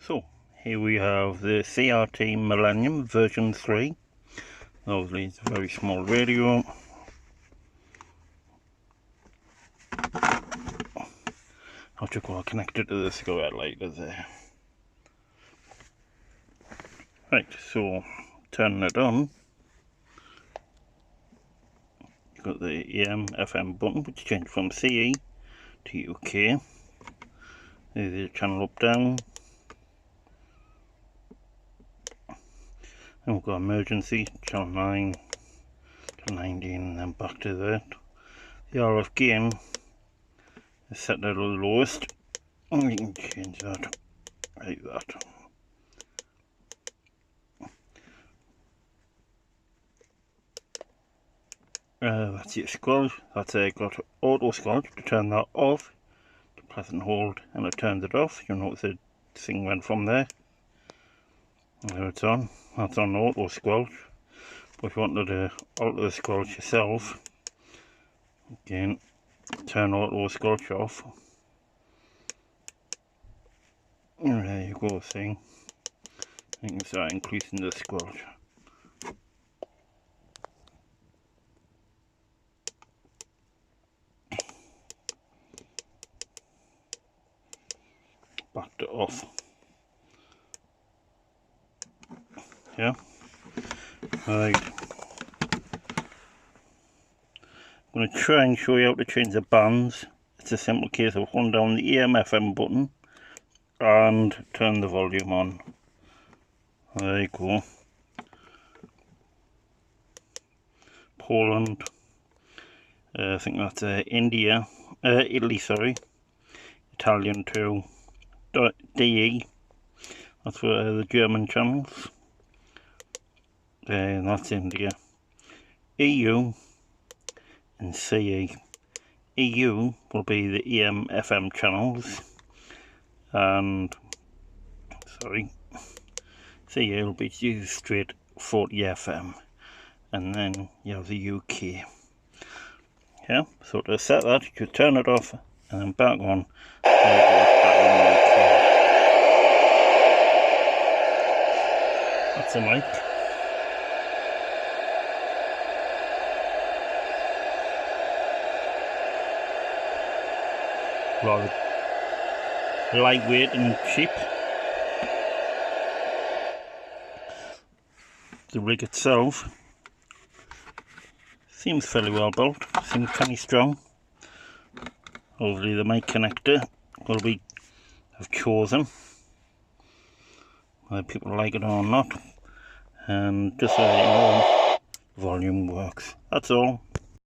So here we have the CRT Millennium version 3. Obviously it's a very small radio. I'll check what I connected to the cigarette lighter there. Right, so turning it on, you've got the AM FM button which changed from CE to UK. There's the channel up down. And we've got emergency, channel 9, channel 19, and then back to that. The RF gain is set at the lowest, and you can change that like that. That's your squelch. That's got auto squelch. To turn that off, to press and hold, and it turns it off. You'll notice the thing went from there. There it's on. That's on auto squelch. But if you wanted to alter the squelch yourself, again, turn auto squelch off. And there you go, thing. You can start increasing the squelch. Back to off. Yeah. Right. I'm going to try and show you how to change the bands. It's a simple case of holding down the AM FM button and turn the volume on. There you go. Poland. I think that's India. Italy, sorry. Italian too. DE. That's for the German channels. That's India. EU and CE. EU will be the AM FM channels, and CE will be straight 40 FM, and then you have the UK. Yeah, so to set that, you turn it off and then back on. That's the mic. Rather lightweight and cheap. The rig itself seems fairly well built, seems kind of strong. Obviously the mic connector will be I've chosen whether people like it or not, and just so you know, volume works. That's all.